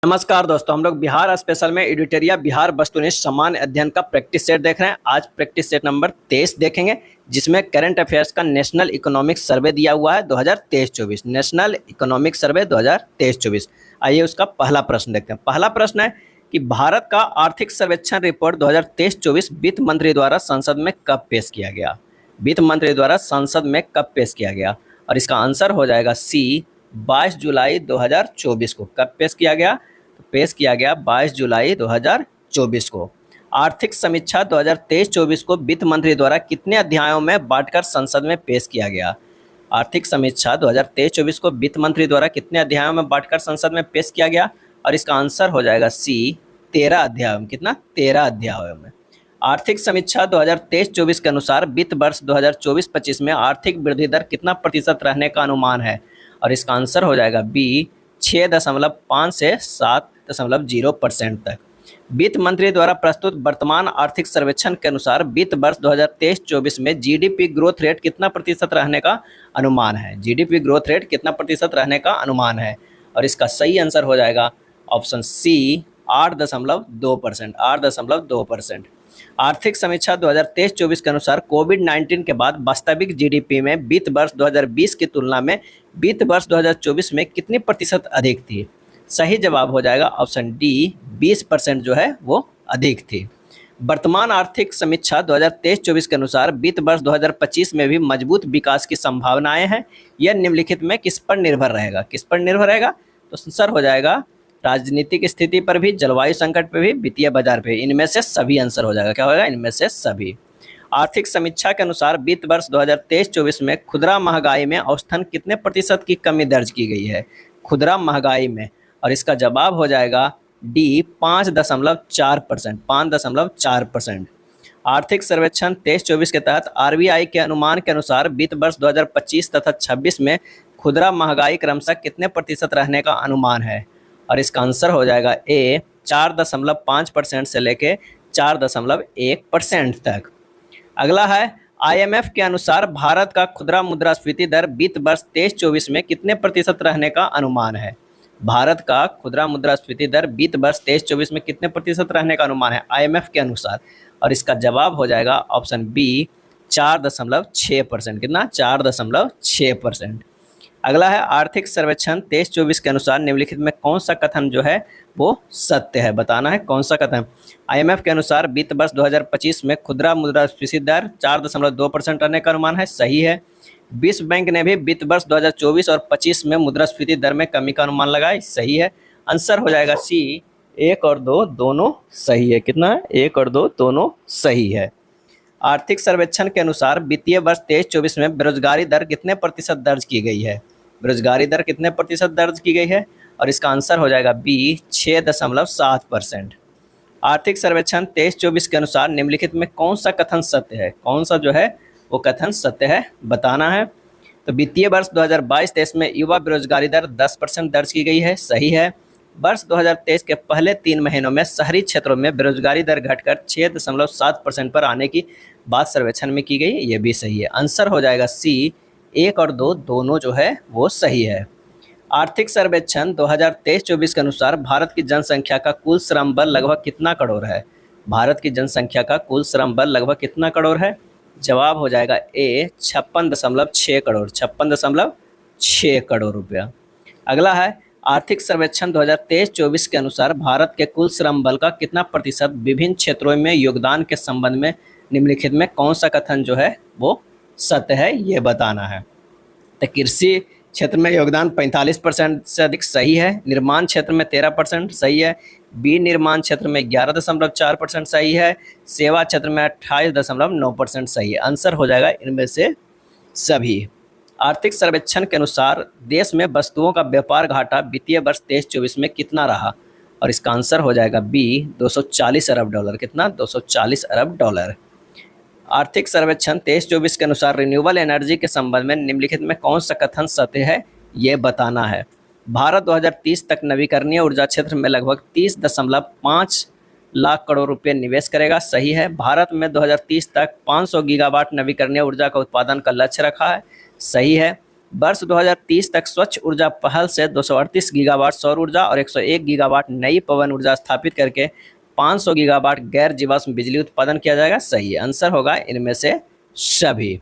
नमस्कार दोस्तों, हम लोग बिहार स्पेशल में एडिटोरिया बिहार वस्तुनिष्ठ सामान्य अध्ययन का प्रैक्टिस सेट देख रहे हैं। आज प्रैक्टिस सेट नंबर 23 देखेंगे, जिसमें करंट अफेयर्स का नेशनल इकोनॉमिक सर्वे दिया हुआ है 2023-24। National economic survey 2023-24। आइए उसका पहला प्रश्न देखते हैं। पहला प्रश्न है कि भारत का आर्थिक सर्वेक्षण रिपोर्ट 2023-24 वित्त मंत्री द्वारा संसद में कब पेश किया गया। वित्त मंत्री द्वारा संसद में कब पेश किया गया, और इसका आंसर हो जाएगा सी 22 जुलाई 2024 को। कब पेश किया गया? पेश किया गया 22 जुलाई 2024 को। आर्थिक समीक्षा 2023-24 को वित्त मंत्री द्वारा कितने अध्यायों में बांटकर संसद में पेश किया गया। आर्थिक समीक्षा 2023-24 को वित्त मंत्री द्वारा कितने अध्यायों में बांटकर संसद में पेश किया गया, और इसका आंसर हो जाएगा सी 13 अध्यायों में। कितना? 13 अध्यायों में। आर्थिक समीक्षा 2023-24 के अनुसार वित्त वर्ष 2024-25 में आर्थिक वृद्धि दर कितना प्रतिशत रहने का अनुमान है, और इसका आंसर हो जाएगा बी 6.5 से 7.0% तक। वित्त मंत्री द्वारा प्रस्तुत वर्तमान आर्थिक सर्वेक्षण के अनुसार वित्त वर्ष 2023-24 में जीडीपी ग्रोथ रेट कितना प्रतिशत रहने का अनुमान है। जीडीपी ग्रोथ रेट कितना प्रतिशत रहने का अनुमान है, और इसका सही आंसर हो जाएगा ऑप्शन सी 8.2%। 8.2%। आर्थिक समीक्षा 2023-24 के अनुसार कोविड-19 के बाद वास्तविक जीडीपी में वित्त वर्ष 2020 की तुलना में वित्त वर्ष 2024 में कितनी प्रतिशत अधिक थी। सही जवाब हो जाएगा ऑप्शन डी 20% जो है वो अधिक थी। वर्तमान आर्थिक समीक्षा 2023-24 के अनुसार वित्त वर्ष 2025 में भी मजबूत विकास की संभावनाएं हैं। यह निम्नलिखित में किस पर निर्भर रहेगा। किस पर निर्भर रहेगा? तो आंसर हो जाएगा राजनीतिक स्थिति पर भी, जलवायु संकट पर भी, वित्तीय बाजार पे। इनमें से सभी आंसर हो जाएगा। क्या होगा? इनमें से सभी। आर्थिक समीक्षा के अनुसार वित्त वर्ष 2023-24 में खुदरा महंगाई में औसतन कितने प्रतिशत की कमी दर्ज की गई है। खुदरा महंगाई में, और इसका जवाब हो जाएगा डी 5.4%। 5.4%। आर्थिक सर्वेक्षण 23-24 के तहत आरबीआई के अनुमान के अनुसार वित्त वर्ष 2025 तथा 26 में खुदरा महंगाई क्रमशः कितने प्रतिशत रहने का अनुमान है, और इसका आंसर हो जाएगा ए 4.5% से लेके 4.1% तक। अगला है आईएमएफ के अनुसार भारत का खुदरा मुद्रास्फीति दर वित्त वर्ष 23-24 में कितने प्रतिशत रहने का अनुमान है। भारत का खुदरा मुद्रास्फीति दर वित्त वर्ष 23-24 में कितने प्रतिशत रहने का अनुमान है आईएमएफ के अनुसार, और इसका जवाब हो जाएगा ऑप्शन बी 4.6%। कितना? 4.6%। अगला है आर्थिक सर्वेक्षण 23-24 के अनुसार निम्नलिखित में कौन सा कथन जो है वो सत्य है, बताना है कौन सा कथन। आईएमएफ के अनुसार वित्त वर्ष 2025 में खुदरा मुद्रास्फीति दर 4.2% रहने का अनुमान है। सही है। विश्व बैंक ने भी वित्त वर्ष 2024 और 25 में मुद्रास्फीति दर में कमी का अनुमान लगाया। सही है। आंसर हो जाएगा सी 1 और 2 दोनों सही है। कितना है? 1 और 2 दोनों सही है। आर्थिक सर्वेक्षण के अनुसार वित्तीय वर्ष 23-24 में बेरोजगारी दर कितने प्रतिशत दर्ज की गई है। बेरोजगारी दर कितने प्रतिशत दर्ज की गई है, और इसका आंसर हो जाएगा बी 6.7%। आर्थिक सर्वेक्षण 23-24 के अनुसार निम्नलिखित में कौन सा कथन सत्य है। कौन सा जो है वो कथन सत्य है, बताना है। तो वित्तीय वर्ष 2022-23 में युवा बेरोजगारी दर 10% दर्ज की गई है। सही है। वर्ष 2023 के पहले 3 महीनों में शहरी क्षेत्रों में बेरोजगारी दर घटकर 6.7% पर आने की बात सर्वेक्षण में की गई। ये भी सही है। आंसर हो जाएगा सी 1 और 2 दोनों जो है वो सही है। आर्थिक सर्वेक्षण 2023-24 के अनुसार भारत की जनसंख्या का कुल श्रम बल लगभग कितना करोड़ है। भारत की जनसंख्या का कुल श्रम बल लगभग कितना करोड़ है। जवाब हो जाएगा ए 56.6 करोड़। 56.6 करोड़ रुपया। अगला है आर्थिक सर्वेक्षण 2023-24 के अनुसार भारत के कुल श्रम बल का कितना प्रतिशत विभिन्न क्षेत्रों में योगदान के संबंध में निम्नलिखित में कौन सा कथन जो है वो सत्य है, ये बताना है। तो कृषि क्षेत्र में योगदान 45% से अधिक। सही है। निर्माण क्षेत्र में 13% सही है। विनिर्माण क्षेत्र में 11.4% सही है। सेवा क्षेत्र में 28.9% सही है। आंसर हो जाएगा इनमें से सभी। आर्थिक सर्वेक्षण के अनुसार देश में वस्तुओं का व्यापार घाटा वित्तीय वर्ष 23-24 में कितना रहा, और इसका आंसर हो जाएगा बी 240 अरब डॉलर। कितना? 240 अरब डॉलर। आर्थिक सर्वेक्षण 23-24 के अनुसार रिन्यूएबल एनर्जी के संबंध में निम्नलिखित में कौन सा कथन सत्य है, ये बताना है। भारत 2030 तक नवीकरणीय ऊर्जा क्षेत्र में लगभग 30.5 लाख करोड़ रुपए निवेश करेगा। सही है। भारत में 2030 तक 500 गीगावाट नवीकरणीय ऊर्जा का उत्पादन का लक्ष्य रखा है। सही है। वर्ष 2030 तक स्वच्छ ऊर्जा पहल से 238 गीगावाट सौर ऊर्जा और 101 गीगावाट नई पवन ऊर्जा स्थापित करके 500 गीगावाट गैर जीवाश्म बिजली उत्पादन किया जाएगा। सही है, आंसर होगा इनमें से सभी।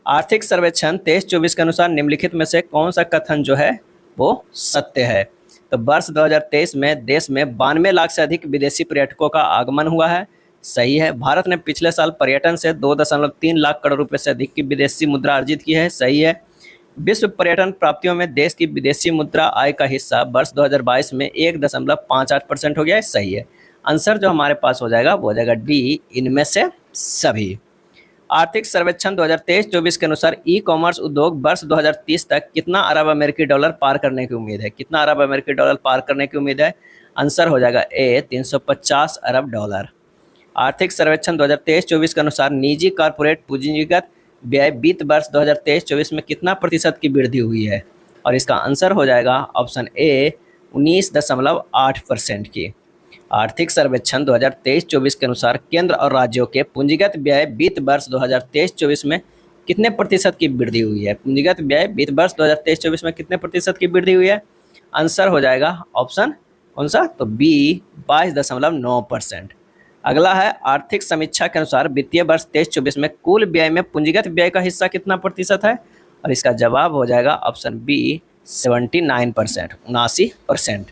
आर्थिक सर्वेक्षण 23-24 के अनुसार निम्नलिखित में से कौन सा कथन जो है वो सत्य है? तो वर्ष 2023 में देश में 92 लाख से अधिक विदेशी पर्यटकों का आगमन हुआ है। सही है। भारत ने पिछले साल पर्यटन से 2.3 लाख करोड़ रुपए से अधिक की विदेशी मुद्रा अर्जित की है। सही है। विश्व पर्यटन प्राप्तियों में देश की विदेशी मुद्रा आय का हिस्सा वर्ष 2022 में 1.58% हो गया है। सही है। आंसर जो हमारे पास हो जाएगा वो हो जाएगा डी, इनमें से सभी। आर्थिक सर्वेक्षण 2023-24 के अनुसार ई कॉमर्स उद्योग वर्ष 2030 तक कितना अरब अमेरिकी डॉलर पार करने की उम्मीद है? कितना अरब अमेरिकी डॉलर पार करने की उम्मीद है? आंसर हो जाएगा ए, 350 अरब डॉलर। आर्थिक सर्वेक्षण 2023-24 के अनुसार निजी कॉर्पोरेट पूंजीगत व्यय वित्त वर्ष 2023-24 में कितना प्रतिशत की वृद्धि हुई है? और इसका आंसर हो जाएगा ऑप्शन ए, 19.8% की। आर्थिक सर्वेक्षण 2023-24 के अनुसार केंद्र और राज्यों के पूंजीगत व्यय वित्त वर्ष 2023-24 में कितने प्रतिशत की वृद्धि हुई है? पूंजीगत व्यय वित्त वर्ष 2023-24 में कितने प्रतिशत की वृद्धि हुई है? आंसर हो जाएगा ऑप्शन कौन सा? तो बी, 22.9%। अगला है आर्थिक समीक्षा के अनुसार वित्तीय वर्ष 23-24 में कुल व्यय में पूंजीगत व्यय का हिस्सा कितना प्रतिशत है? और इसका जवाब हो जाएगा ऑप्शन बी, 79%, 79%।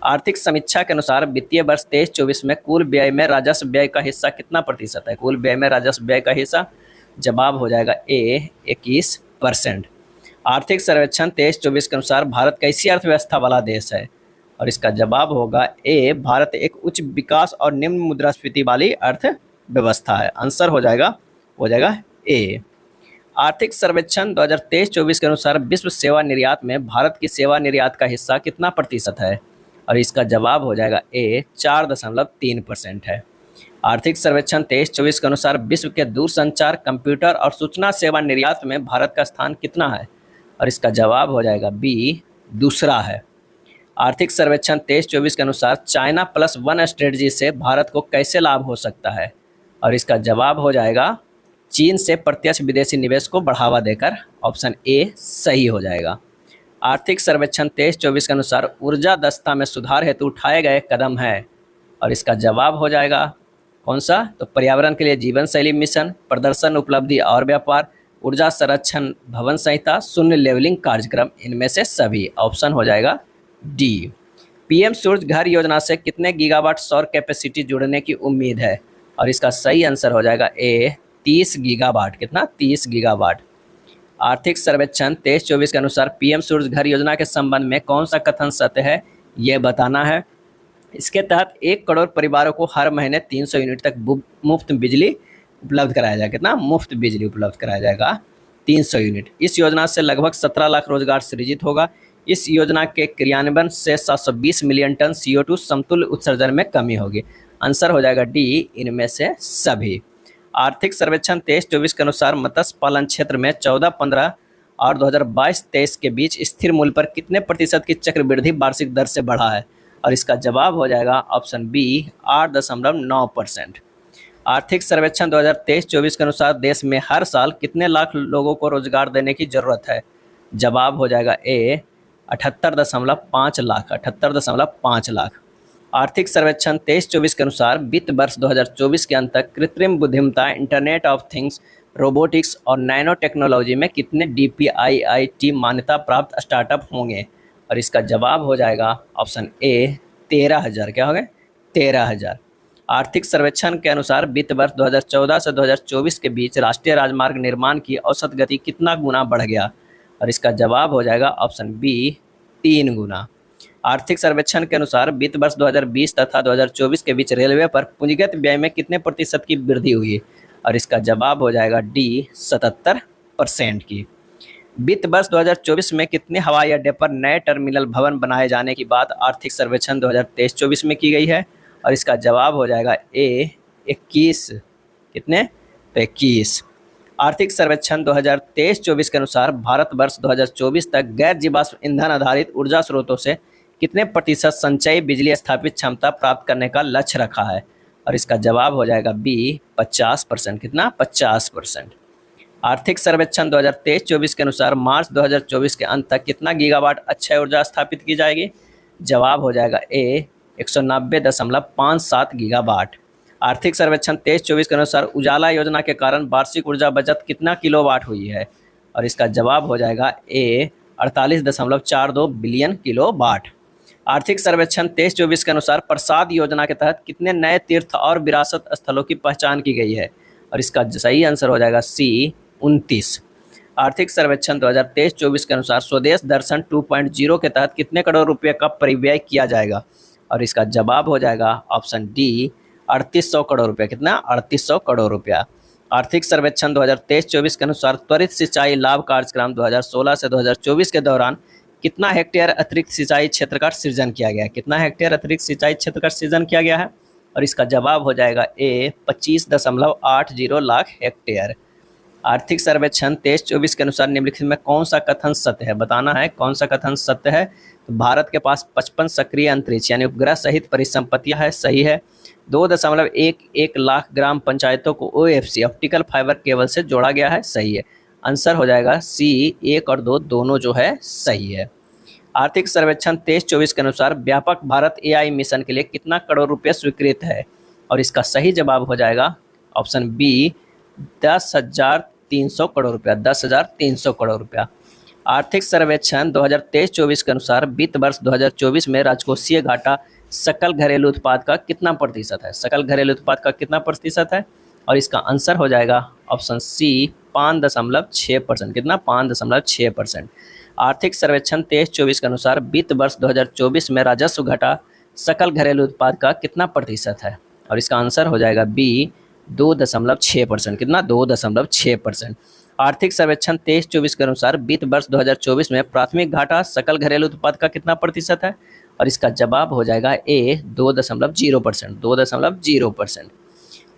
आर्थिक समीक्षा के अनुसार वित्तीय वर्ष 23-24 में कुल व्यय में राजस्व व्यय का हिस्सा कितना प्रतिशत है? कुल व्यय में राजस्व व्यय का हिस्सा, जवाब हो जाएगा ए, 21%। आर्थिक सर्वेक्षण 23-24 के अनुसार भारत कैसी अर्थव्यवस्था वाला देश है? और इसका जवाब होगा ए, भारत एक उच्च विकास और निम्न मुद्रास्फीति वाली अर्थव्यवस्था है। आंसर हो जाएगा ए। आर्थिक सर्वेक्षण 2023-24 के अनुसार विश्व सेवा निर्यात में भारत की सेवा निर्यात का हिस्सा कितना प्रतिशत है? और इसका जवाब हो जाएगा ए, 4.3% है। आर्थिक सर्वेक्षण 23-24 के अनुसार विश्व के दूरसंचार, कंप्यूटर और सूचना सेवा निर्यात में भारत का स्थान कितना है? और इसका जवाब हो जाएगा बी, दूसरा है। आर्थिक सर्वेक्षण 23-24 के अनुसार चाइना प्लस वन स्ट्रेटजी से भारत को कैसे लाभ हो सकता है? और इसका जवाब हो जाएगा चीन से प्रत्यक्ष विदेशी निवेश को बढ़ावा देकर। ऑप्शन ए सही हो जाएगा। आर्थिक सर्वेक्षण 23-24 के अनुसार ऊर्जा दक्षता में सुधार हेतु उठाए गए कदम है? और इसका जवाब हो जाएगा कौन सा? तो पर्यावरण के लिए जीवन शैली मिशन, प्रदर्शन, उपलब्धि और व्यापार, ऊर्जा संरक्षण भवन संहिता, शून्य लेवलिंग कार्यक्रम, इनमें से सभी। ऑप्शन हो जाएगा डी। पीएम सूर्य घर योजना से कितने गीगावाट सौर कैपेसिटी जुड़ने की उम्मीद है? और इसका सही आंसर हो जाएगा ए, 30 गीगावाट। कितना? 30 गीगावाट। आर्थिक सर्वेक्षण 23-24 के अनुसार पीएम सूर्य घर योजना के संबंध में कौन सा कथन सत्य है, ये बताना है। इसके तहत 1 करोड़ परिवारों को हर महीने 300 यूनिट तक मुफ्त बिजली उपलब्ध कराया जाएगा। कितना? मुफ्त बिजली उपलब्ध कराया जाएगा, 300 यूनिट। इस योजना से लगभग 17 लाख रोजगार सृजित होगा। इस योजना के क्रियान्वयन से 720 मिलियन टन CO2 समतुल्य उत्सर्जन में कमी होगी। आंसर हो जाएगा डी, इनमें से सभी। आर्थिक सर्वेक्षण 23-24 के अनुसार मत्स्य पालन क्षेत्र में 14-15 और 2022-23 के बीच स्थिर मूल्य पर कितने प्रतिशत की चक्रवृद्धि वार्षिक दर से बढ़ा है? और इसका जवाब हो जाएगा ऑप्शन बी, 8.9%। आर्थिक सर्वेक्षण 2023-24 के अनुसार देश में हर साल कितने लाख लोगों को रोजगार देने की जरूरत है? जवाब हो जाएगा ए, 78.5 लाख, 78.5 लाख। आर्थिक सर्वेक्षण 23-24 के अनुसार वित्त वर्ष 2024 के अंत तक कृत्रिम बुद्धिमत्ता, इंटरनेट ऑफ थिंग्स, रोबोटिक्स और नैनो टेक्नोलॉजी में कितने DPIIT मान्यता प्राप्त स्टार्टअप होंगे? और इसका जवाब हो जाएगा ऑप्शन ए, 13,000। क्या हो गए? 13,000। आर्थिक सर्वेक्षण के अनुसार वित्त वर्ष 2014 से 2024 के बीच राष्ट्रीय राजमार्ग निर्माण की औसत गति कितना गुना बढ़ गया? और इसका जवाब हो जाएगा ऑप्शन बी, 3 गुना। आर्थिक सर्वेक्षण के अनुसार वित्त वर्ष 2020 तथा 2024 के बीच रेलवे पर पूंजीगत व्यय में कितने प्रतिशत की वृद्धि हुई? और इसका जवाब हो जाएगा डी, 77% की। वित्त वर्ष 2024 में कितने हवाई अड्डे पर नए टर्मिनल भवन बनाए जाने की बात आर्थिक सर्वेक्षण 2023-24 में की गई है? और इसका जवाब हो जाएगा ए, 21। कितने? तो 21। आर्थिक सर्वेक्षण 2023-24 के अनुसार भारत वर्ष 2024 तक गैर जीवाश्म ईंधन आधारित ऊर्जा स्रोतों से कितने प्रतिशत संचयी बिजली स्थापित क्षमता प्राप्त करने का लक्ष्य रखा है? और इसका जवाब हो जाएगा बी, 50%। कितना? 50%। आर्थिक सर्वेक्षण 2023-24 के अनुसार मार्च 2024 के अंत तक कितना गीगावाट अक्षय ऊर्जा स्थापित की जाएगी? जवाब हो जाएगा ए 190.57 गीगावाट। आर्थिक सर्वेक्षण 23-24 के अनुसार उजाला योजना के कारण वार्षिक ऊर्जा बचत कितना किलोवाट हुई है? और इसका जवाब हो जाएगा ए 48.42 बिलियन किलोवाट। आर्थिक सर्वेक्षण 23-24 के अनुसार प्रसाद योजना के तहत कितने नए तीर्थ और विरासत स्थलों की पहचान की गई है? और इसका सही आंसर हो जाएगा सी 29। आर्थिक सर्वेक्षण 2023-24 के अनुसार स्वदेश दर्शन 2.0 के तहत कितने करोड़ रुपए का परिव्यय किया जाएगा? और इसका जवाब हो जाएगा ऑप्शन डी 3800 करोड़ रुपया। कितना? 3800 करोड़ रुपया। आर्थिक सर्वेक्षण 2023-24 के अनुसार त्वरित सिंचाई लाभ कार्यक्रम 2016 से 2024 के दौरान कितना हेक्टेयर अतिरिक्त सिंचाई क्षेत्र का सृजन किया गया है? कितना हेक्टेयर अतिरिक्त सिंचाई क्षेत्र का सृजन किया गया है? और इसका जवाब हो जाएगा ए 25.80 लाख हेक्टेयर। आर्थिक सर्वेक्षण 23-24 के अनुसार निम्नलिखित में कौन सा कथन सत्य है? बताना है कौन सा कथन सत्य है। तो भारत के पास 55 सक्रिय अंतरिक्ष यानी उपग्रह सहित परिसंपत्तियां है, सही है। 2.11 लाख ग्राम पंचायतों को OFC ऑप्टिकल फाइबर केबल से जोड़ा गया है, सही है। आंसर हो जाएगा सी 1 और 2 दोनों जो है सही है। आर्थिक सर्वेक्षण 23-24 के अनुसार व्यापक भारत AI मिशन के लिए कितना करोड़ रुपये स्वीकृत है? और इसका सही जवाब हो जाएगा ऑप्शन बी 10,300 करोड़ रुपया। 10,300 करोड़ रुपया। आर्थिक सर्वेक्षण 2023-24 के अनुसार वित्त वर्ष 2024 में राजकोषीय घाटा सकल घरेलू उत्पाद का कितना प्रतिशत है? सकल घरेलू उत्पाद का कितना प्रतिशत है? और इसका आंसर हो जाएगा ऑप्शन सी 5.6%। कितना? 5.6%। आर्थिक सर्वेक्षण 23-24 के अनुसार वित्त वर्ष 2024 में राजस्व घाटा सकल घरेलू उत्पाद का कितना प्रतिशत है? और इसका आंसर हो जाएगा बी 2.6%। कितना? 2.6%। आर्थिक सर्वेक्षण 23-24 के अनुसार वित्त वर्ष 2024 में प्राथमिक घाटा सकल घरेलू उत्पाद का कितना प्रतिशत है? और इसका जवाब हो जाएगा ए 2.0%। 2.0%।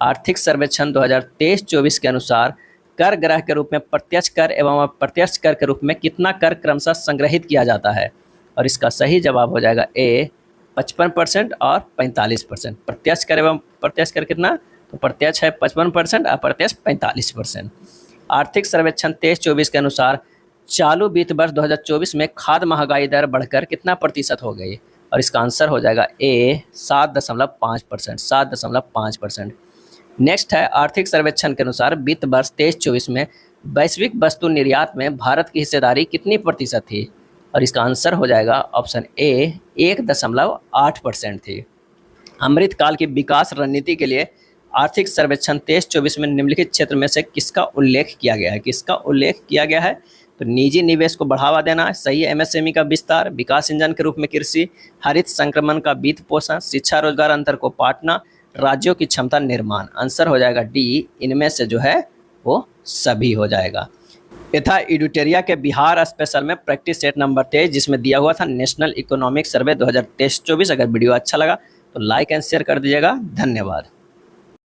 आर्थिक सर्वेक्षण 2023-24 के अनुसार कर ग्रह के रूप में प्रत्यक्ष कर एवं अप्रत्यक्ष कर के रूप में कितना कर क्रमशः संग्रहित किया जाता है? और इसका सही जवाब हो जाएगा ए 55% और 45%। प्रत्यक्ष कर एवं प्रत्यक्ष कर कितना? तो प्रत्यक्ष है 55%, अप्रत्यक्ष 45%। आर्थिक सर्वेक्षण 23-24 के अनुसार चालू वित्त वर्ष 2024 में खाद्य महंगाई दर बढ़कर कितना प्रतिशत हो गई? और इसका आंसर हो जाएगा ए 7.5%। 7.5%। नेक्स्ट है आर्थिक सर्वेक्षण के अनुसार वित्त वर्ष 23-24 में वैश्विक वस्तु निर्यात में भारत की हिस्सेदारी कितनी प्रतिशत थी? और इसका आंसर हो जाएगा ऑप्शन ए 1.8% थी। अमृतकाल की विकास रणनीति के लिए आर्थिक सर्वेक्षण 23-24 में निम्नलिखित क्षेत्र में से किसका उल्लेख किया गया है? किसका उल्लेख किया गया है? तो निजी निवेश को बढ़ावा देना, सही है। MSME का विस्तार, विकास इंजन के रूप में कृषि, हरित संक्रमण का वित्त पोषण, शिक्षा रोजगार अंतर को पाटना, राज्यों की क्षमता निर्माण। आंसर हो जाएगा डी, इनमें से जो है वो सभी हो जाएगा। ये था एडुटेरिया के बिहार स्पेशल में प्रैक्टिस सेट नंबर 23 जिसमें दिया हुआ था नेशनल इकोनॉमिक सर्वे 2023-24। अगर वीडियो अच्छा लगा तो लाइक एंड शेयर कर दीजिएगा। धन्यवाद।